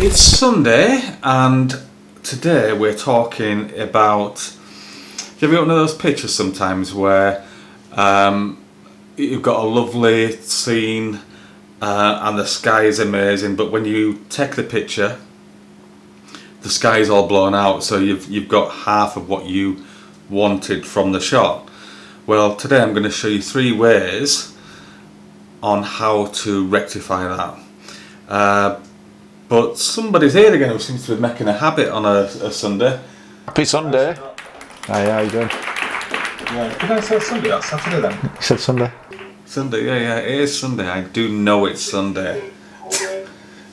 It's Sunday, and today we're talking about. Do you ever get one of those pictures sometimes where you've got a lovely scene and the sky is amazing, but when you take the picture, the sky is all blown out, so you've got half of what you wanted from the shot. Well, today I'm going to show you 3 ways on how to rectify that. But somebody's here again who seems to be making a habit on a Sunday. Happy Sunday. Hi, how you doing? Yeah, did I say Sunday? That's Saturday then. You said Sunday. Sunday, yeah, it is Sunday. I do know it's Sunday.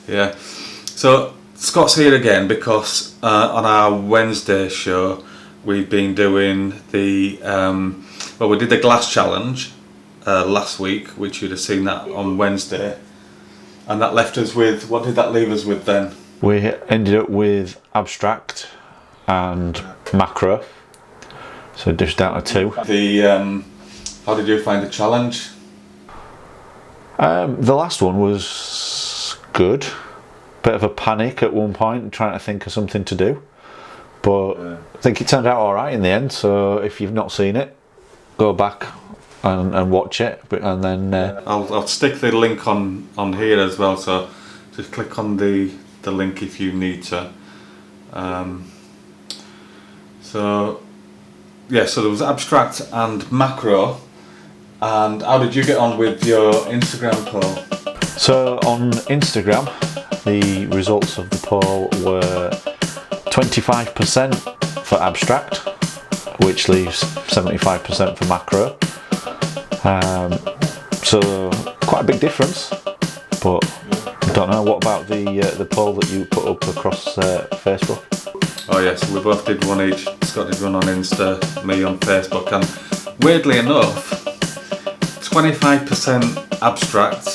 Yeah. So Scott's here again because on our Wednesday show we've been doing the we did the glass challenge last week, which you'd have seen that on Wednesday. And that left us with, what did that leave us with then? We ended up with abstract and macro, so dished down to 2. The how did you find the challenge? The last one was good. Bit of a panic at one point, trying to think of something to do, but I think it turned out alright in the end. So if you've not seen it, go back and watch it, and then I'll stick the link on here as well, so just click on the link if you need to. So there was abstract and macro. And how did you get on with your Instagram poll? So on Instagram, the results of the poll were 25% for abstract, which leaves 75% for macro. So quite a big difference, but I don't know. What about the poll that you put up across Facebook? Oh yes, we both did one each. Scott did one on Insta, me on Facebook, and weirdly enough, 25% abstract,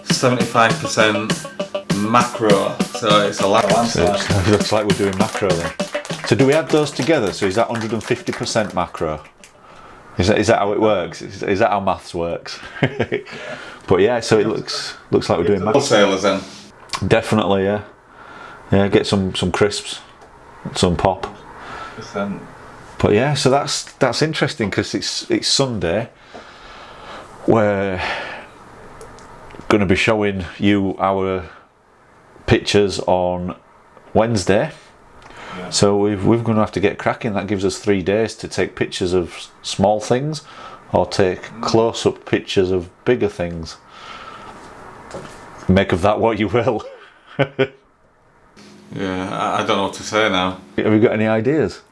75% macro. So it's a landslide. So it looks like we're doing macro then. So do we add those together? So is that 150% macro? Is that how it works? Is that how maths works? But yeah, so it looks like we're doing maths. Wholesalers then. Definitely, yeah. Yeah, get some crisps, some pop. But yeah, so that's interesting because it's Sunday. We're going to be showing you our pictures on Wednesday. Yeah. So we're going to have to get cracking. That gives us 3 days to take pictures of small things or take close-up pictures of bigger things. Make of that what you will. Yeah, I don't know what to say now. Have you got any ideas?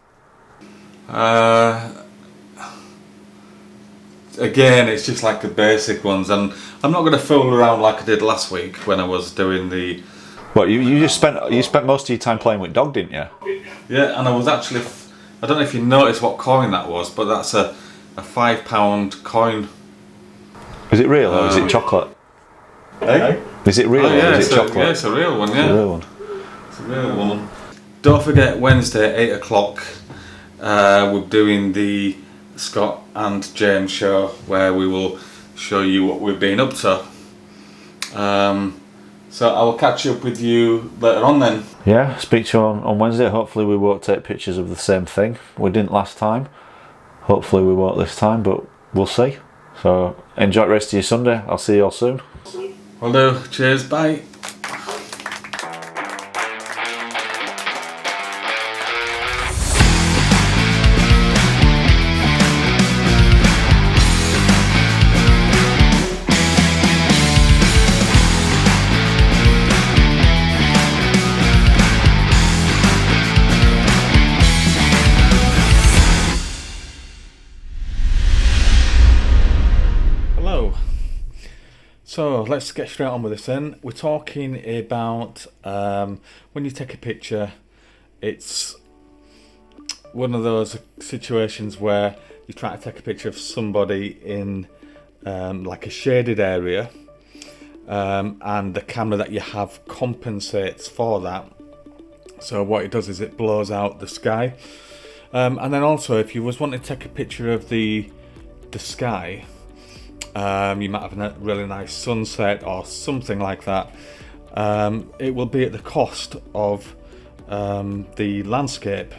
Again, it's just like the basic ones, and I'm not going to fool around like I did last week when I was doing the. What you just spent most of your time playing with dog, didn't you? Yeah, and I was actually. I don't know if you noticed what coin that was, but that's a £5 coin. Is it real or is it chocolate? Hey? Is it real or is it chocolate? Yeah, it's a real one. Yeah, it's a real one. It's a real one. Don't forget Wednesday 8 o'clock. We're doing the Scott and James show where we will show you what we've been up to. So I will catch up with you later on then. Yeah, speak to you on Wednesday. Hopefully we won't take pictures of the same thing. We didn't last time. Hopefully we won't this time, but we'll see. So enjoy the rest of your Sunday. I'll see you all soon. Will do. Cheers. Bye. So let's get straight on with this then. We're talking about when you take a picture, it's one of those situations where you try to take a picture of somebody in like a shaded area, and the camera that you have compensates for that. So what it does is it blows out the sky, and then also if you was wanting to take a picture of the sky, you might have a really nice sunset or something like that, it will be at the cost of the landscape,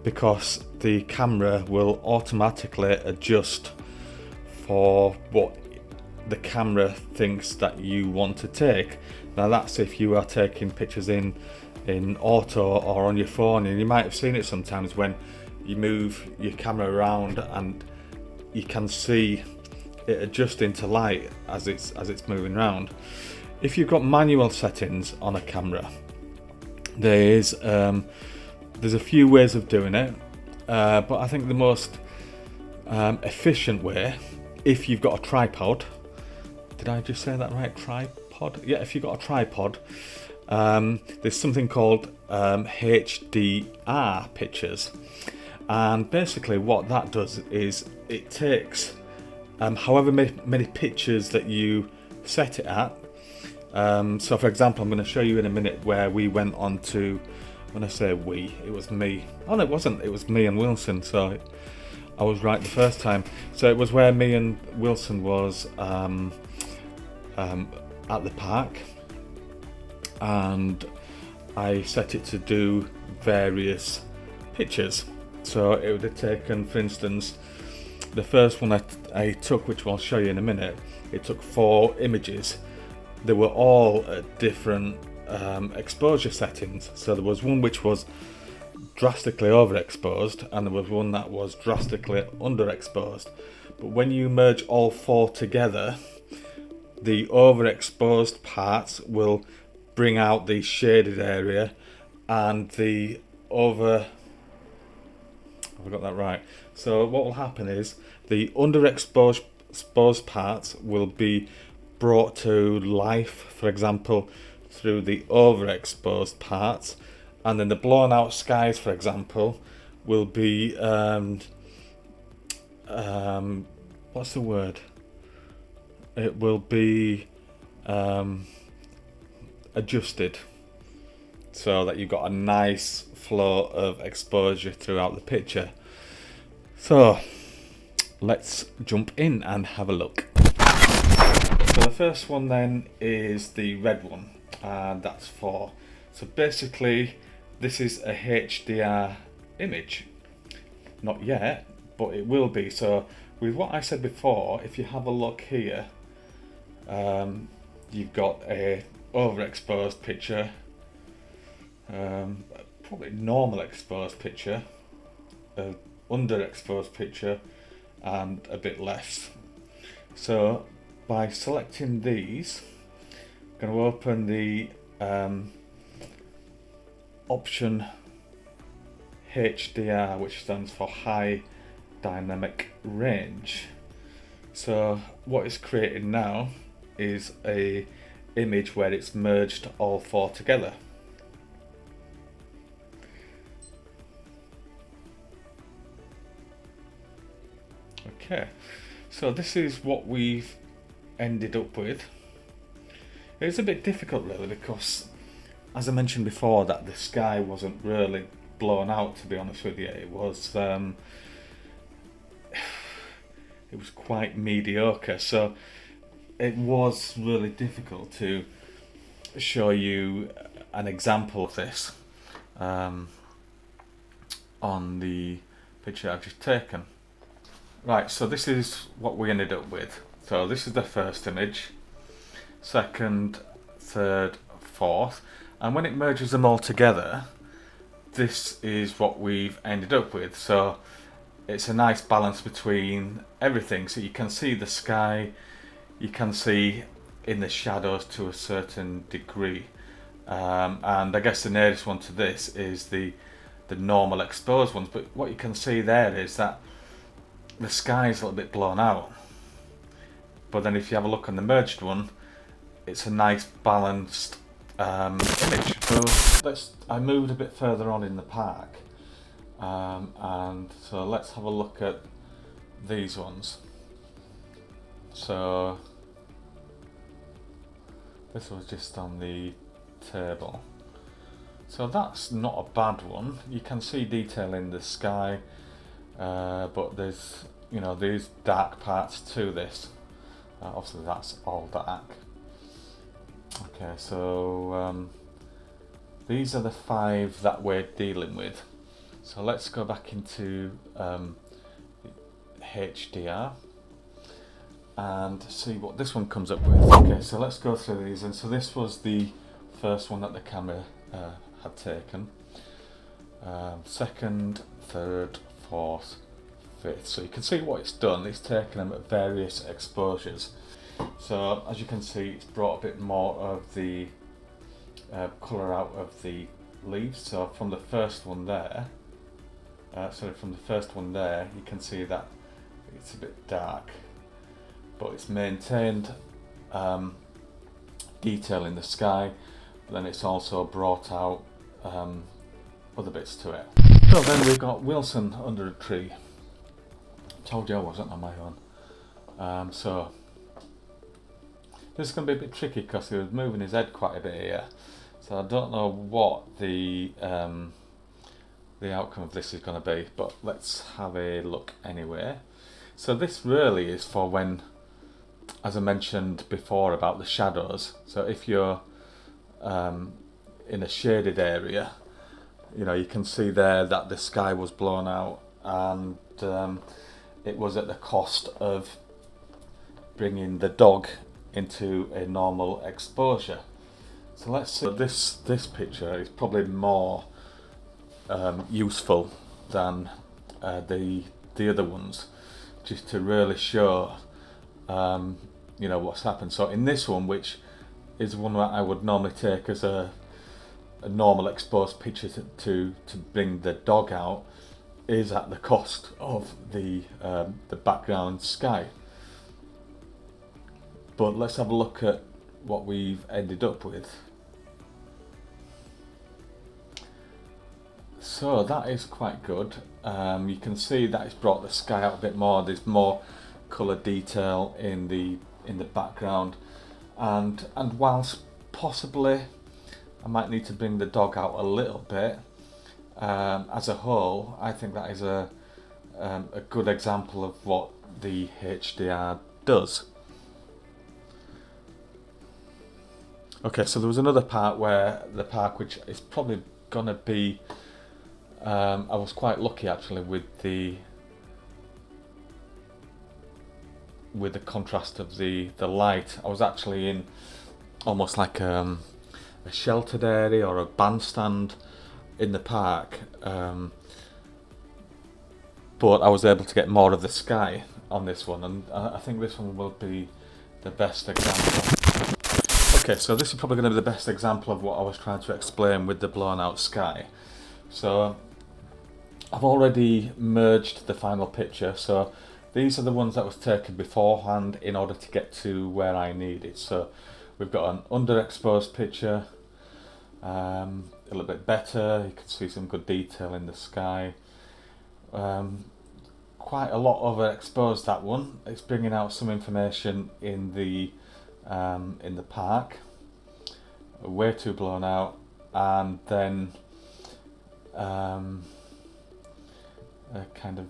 because the camera will automatically adjust for what the camera thinks that you want to take. Now that's if you are taking pictures in auto or on your phone, and you might have seen it sometimes when you move your camera around and you can see it adjusting to light as it's moving around. If you've got manual settings on a camera, there's a few ways of doing it, but I think the most efficient way, if you've got a tripod, did I just say that right? Tripod? Yeah, if you've got a tripod, there's something called HDR pictures, and basically what that does is it takes however many pictures that you set it at. So for example, I'm going to show you in a minute where we went on to, when I say we, it was me. Oh no, it wasn't. It was me and Wilson. So I was right the first time. So it was where me and Wilson was at the park, and I set it to do various pictures. So it would have taken, for instance, the first one I took, which I'll show you in a minute, it took 4 images. They were all at different exposure settings. So there was one which was drastically overexposed, and there was one that was drastically underexposed. But when you merge all 4 together, the overexposed parts will bring out the shaded area, and the I got that right. So what will happen is the underexposed parts will be brought to life, for example, through the overexposed parts, and then the blown out skies, for example, will be what's the word? It will be adjusted so that you've got a nice flow of exposure throughout the picture. So let's jump in and have a look. So the first one then is the red one, and that's 4. So basically this is a HDR image. Not yet, but it will be. So with what I said before, if you have a look here, you've got a overexposed picture, probably normal exposed picture, a underexposed picture, and a bit less. So by selecting these, I'm going to open the option HDR, which stands for High Dynamic Range. So what it's creating now is a image where it's merged all 4 together. Okay, so this is what we've ended up with. It's a bit difficult really, because as I mentioned before, that the sky wasn't really blown out, to be honest with you. It was quite mediocre, so it was really difficult to show you an example of this on the picture I've just taken. Right, so this is what we ended up with. So this is the first image, second, third, fourth, and when it merges them all together, this is what we've ended up with. So it's a nice balance between everything. So you can see the sky, you can see in the shadows to a certain degree, and I guess the nearest one to this is the normal exposed ones. But what you can see there is that the sky is a little bit blown out, but then if you have a look on the merged one, it's a nice balanced image. So I moved a bit further on in the park, and so let's have a look at these ones. So this was just on the table, so that's not a bad one. You can see detail in the sky, but there's these dark parts to this. Obviously that's all dark. Okay, so these are the 5 that we're dealing with. So let's go back into HDR and see what this one comes up with. Okay, so let's go through these. And so this was the first one that the camera had taken. Second, third, fourth, fifth. So you can see what it's done. It's taken them at various exposures. So as you can see, it's brought a bit more of the colour out of the leaves. So from the first one there, you can see that it's a bit dark, but it's maintained detail in the sky, but then it's also brought out other bits to it. So then we've got Wilson under a tree. Told you I wasn't on my own. So this is going to be a bit tricky because he was moving his head quite a bit here. So I don't know what the outcome of this is going to be, but let's have a look anyway. So this really is for when, as I mentioned before about the shadows, so if you're in a shaded area, you know, you can see there that the sky was blown out, and it was at the cost of bringing the dog into a normal exposure. So let's see. This picture is probably more useful than the other ones, just to really show you know what's happened. So in this one, which is one that I would normally take as a normal exposed picture to bring the dog out, is at the cost of the background sky. But let's have a look at what we've ended up with. So that is quite good. You can see that it's brought the sky out a bit more. There's more colour detail in the background, and whilst possibly I might need to bring the dog out a little bit, as a whole I think that is a good example of what the HDR does. Okay, so there was another part where the park, which is probably gonna be I was quite lucky actually with the contrast of the light. I was actually in almost like a sheltered area or a bandstand in the park, but I was able to get more of the sky on this one, and I think this one will be the best example. Okay, so this is probably going to be the best example of what I was trying to explain with the blown out sky. So I've already merged the final picture, so these are the ones that was taken beforehand in order to get to where I need it. So we've got an underexposed picture, a little bit better, you can see some good detail in the sky. Quite a lot overexposed, that one. It's bringing out some information in the park, way too blown out, and then a kind of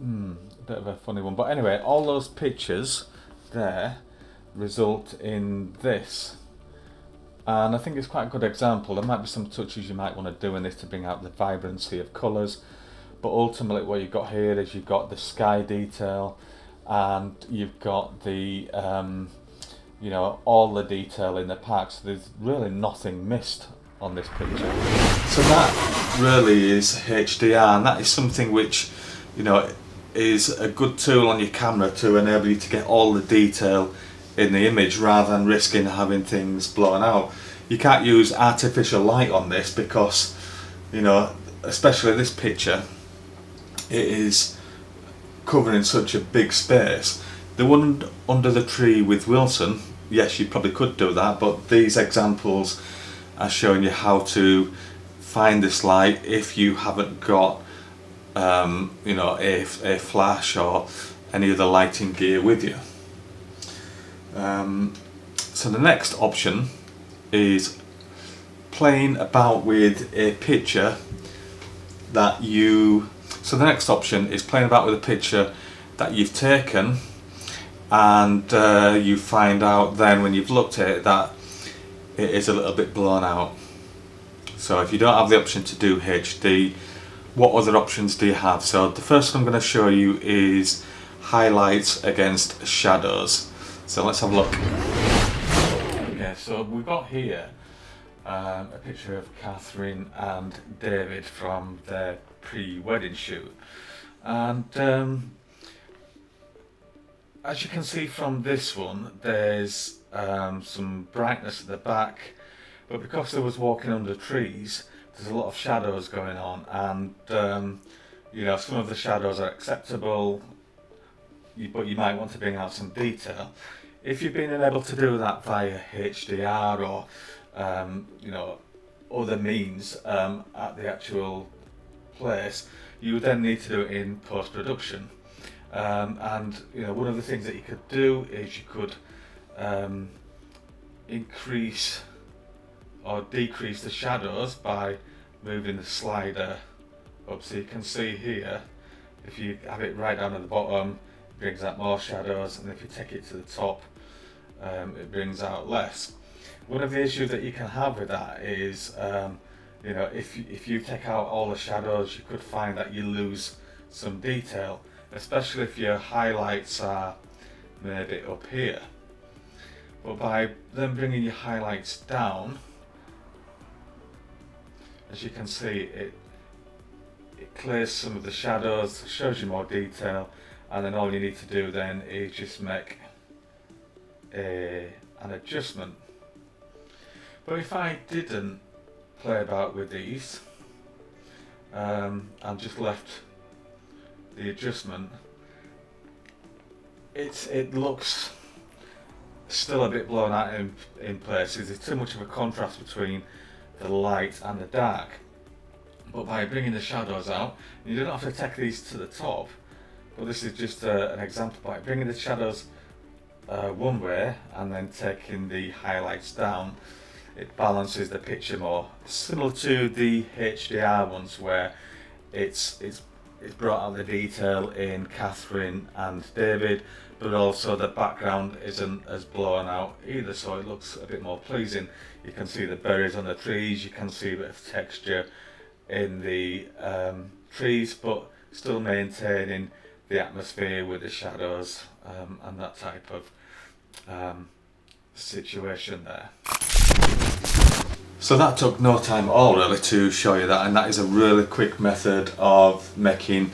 a bit of a funny one. But anyway, all those pictures there result in this, and I think it's quite a good example. There might be some touches you might want to do in this to bring out the vibrancy of colours, but ultimately what you've got here is you've got the sky detail, and you've got the you know, all the detail in the park, so there's really nothing missed on this picture. So that really is HDR, and that is something which, you know, is a good tool on your camera to enable you to get all the detail in the image rather than risking having things blown out. You can't use artificial light on this because, you know, especially this picture, it is covering such a big space. The one under the tree with Wilson, yes, you probably could do that, but these examples are showing you how to find this light if you haven't got you know, a flash or any other lighting gear with you. So the next option is playing about with a picture that you... So the next option is playing about with a picture that you've taken, and you find out then when you've looked at it that it is a little bit blown out. So if you don't have the option to do HD, what other options do you have? So the first one I'm going to show you is highlights against shadows. So let's have a look. Okay, so we've got here a picture of Catherine and David from their pre-wedding shoot, and as you can see from this one, there's some brightness at the back, but because they was walking under trees, there's a lot of shadows going on, and you know, some of the shadows are acceptable, but you might want to bring out some detail. If you've been able to do that via HDR or you know, other means at the actual place, you would then need to do it in post-production. And you know, one of the things that you could do is you could increase or decrease the shadows by moving the slider up. So you can see here, if you have it right down at the bottom, it brings out more shadows, and if you take it to the top, it brings out less. One of the issues that you can have with that is, you know, if you take out all the shadows, you could find that you lose some detail, especially if your highlights are maybe up here. But by then bringing your highlights down, as you can see, it clears some of the shadows, shows you more detail, and then all you need to do then is just make an adjustment. But if I didn't play about with these and just left the adjustment, it looks still a bit blown out in places. There's too much of a contrast between the light and the dark. But by bringing the shadows out, you don't have to take these to the top, but this is just an example. By bringing the shadows one way and then taking the highlights down, it balances the picture more, similar to the HDR ones where it's brought out the detail in Catherine and David, but also the background isn't as blown out either, so it looks a bit more pleasing. You can see the berries on the trees, you can see a bit of texture in the trees, but still maintaining the atmosphere with the shadows and that type of situation there. So that took no time at all really to show you that, and that is a really quick method of making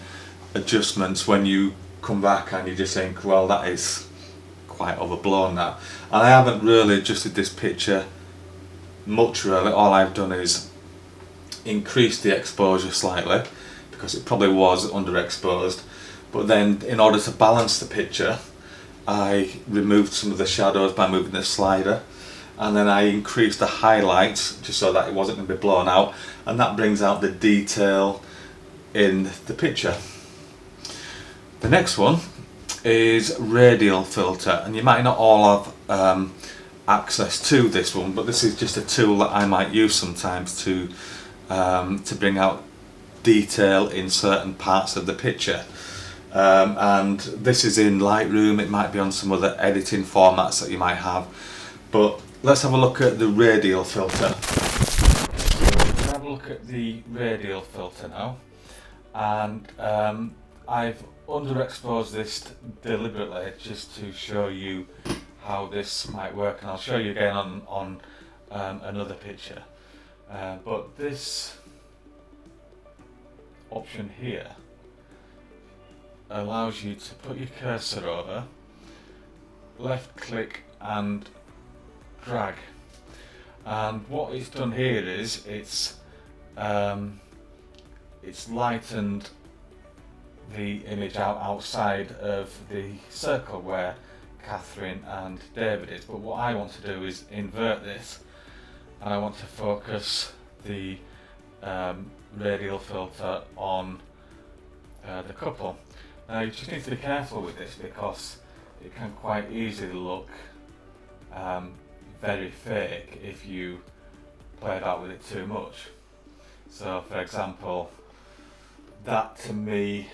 adjustments when you come back and you just think, well, that is quite overblown that. And I haven't really adjusted this picture much really. All I've done is increase the exposure slightly because it probably was underexposed, but then in order to balance the picture I removed some of the shadows by moving the slider, and then I increased the highlights just so that it wasn't going to be blown out, and that brings out the detail in the picture. The next one is radial filter, and you might not all have access to this one, but this is just a tool that I might use sometimes to bring out detail in certain parts of the picture. And this is in Lightroom, it might be on some other editing formats that you might have, but let's have a look at the radial filter. Let's have a look at the radial filter now, and I've underexposed this deliberately just to show you how this might work, and I'll show you again on another picture. But this option here allows you to put your cursor over, left click and drag, and what it's done here is it's lightened the image outside of the circle where Catherine and David is. But what I want to do is invert this, and I want to focus the radial filter on the couple. Now you just need to be careful with this because it can quite easily look very fake if you play about with it too much. So for example, that to me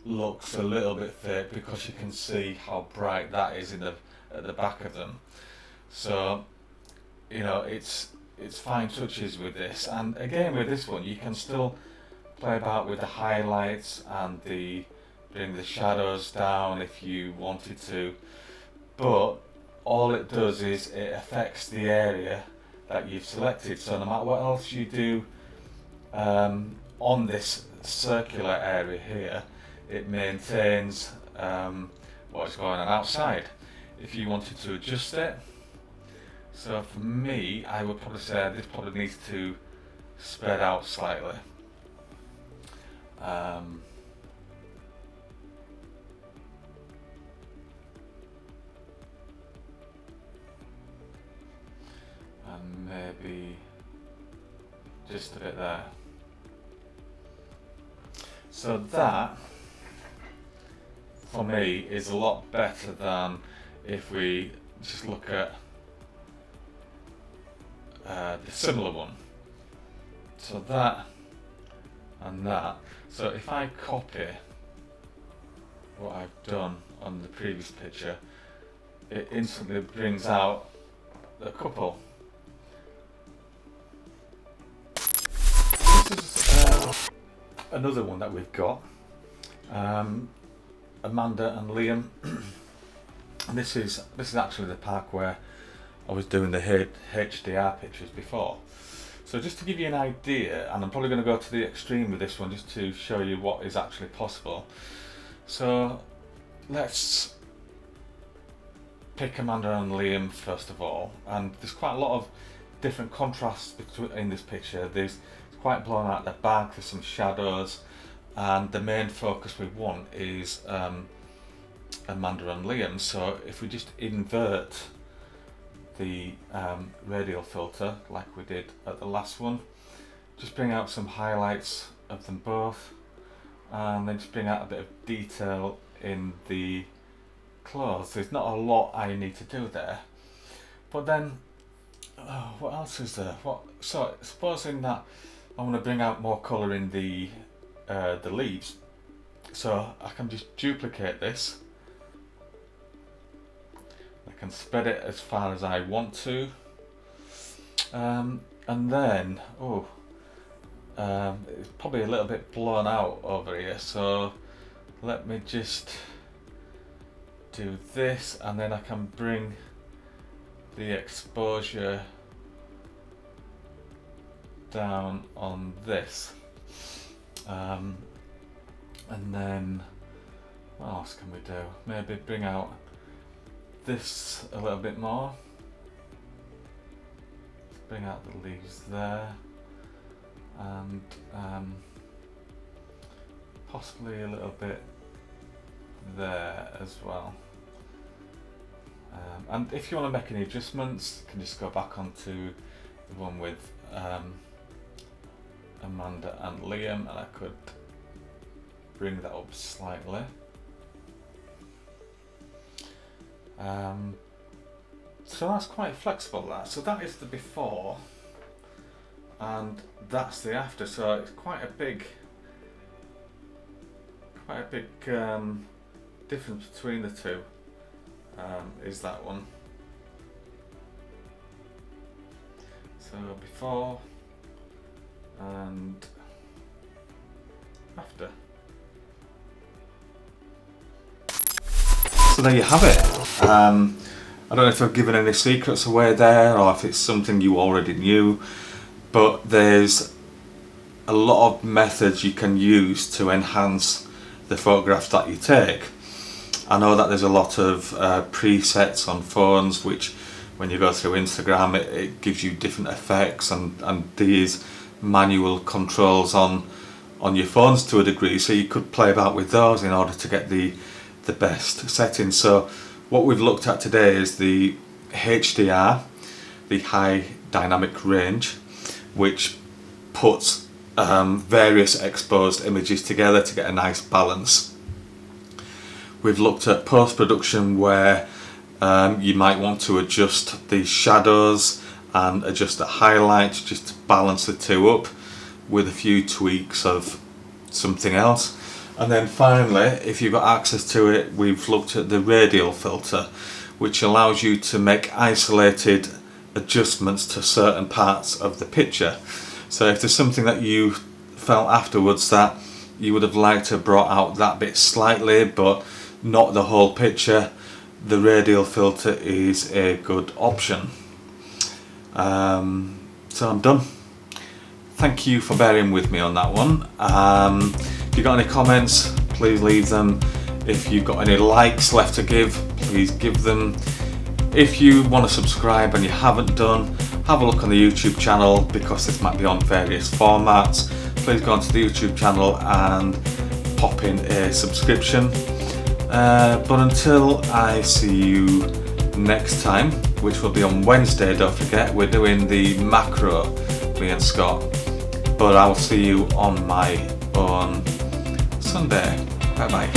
looks a little bit fake because you can see how bright that is at the back of them. So you know, it's fine touches with this. And again, with this one, you can still play about with the highlights and bring the shadows down if you wanted to, but all it does is it affects the area that you've selected. So no matter what else you do on this circular area here, it maintains what's going on outside. If you wanted to adjust it, so for me, I would probably say this probably needs to spread out slightly. And maybe just a bit there. So that, for me, is a lot better than if we just look at the similar one. So that and that. So if I copy what I've done on the previous picture, it instantly brings out a couple. This is another one that we've got. Amanda and Liam. And this is actually the park where I was doing the HDR pictures before. So just to give you an idea, and I'm probably going to go to the extreme with this one just to show you what is actually possible. So let's pick Amanda and Liam first of all, and there's quite a lot of different contrasts in this picture. It's quite blown out the back, there's some shadows, and the main focus we want is Amanda and Liam. So if we just invert the radial filter like we did at the last one, just bring out some highlights of them both, and then just bring out a bit of detail in the clothes. There's not a lot I need to do there, but then what else is there? So supposing that I want to bring out more colour in the leaves, so I can just duplicate this. I can spread it as far as I want to, and then it's probably a little bit blown out over here, so let me just do this, and then I can bring the exposure down on this, and then what else can we do? Maybe bring out this a little bit more. Let's bring out the leaves there, and possibly a little bit there as well. And if you want to make any adjustments, you can just go back onto the one with Amanda and Liam, and I could bring that up slightly. So that's quite flexible, that. So that is the before, and that's the after. So it's quite a big difference between the two. Is that one. So before and after. So there you have it. I don't know if I've given any secrets away there, or if it's something you already knew, but there's a lot of methods you can use to enhance the photographs that you take. I know that there's a lot of presets on phones, which when you go through Instagram, it gives you different effects and these manual controls on your phones to a degree, so you could play about with those in order to get the best settings. So what we've looked at today is the HDR, the high dynamic range, which puts various exposed images together to get a nice balance. We've looked at post-production, where you might want to adjust the shadows and adjust the highlights just to balance the two up with a few tweaks of something else. And then finally, if you've got access to it, we've looked at the radial filter, which allows you to make isolated adjustments to certain parts of the picture. So if there's something that you felt afterwards that you would have liked to have brought out that bit slightly but not the whole picture, the radial filter is a good option. So I'm done. Thank you for bearing with me on that one. If you've got any comments, please leave them. If you've got any likes left to give, please give them. If you want to subscribe and you haven't done, have a look on the YouTube channel, because this might be on various formats. Please go onto the YouTube channel and pop in a subscription. But until I see you next time, which will be on Wednesday, don't forget, we're doing the macro, me and Scott. But I will see you on my own Sunday. Bye bye.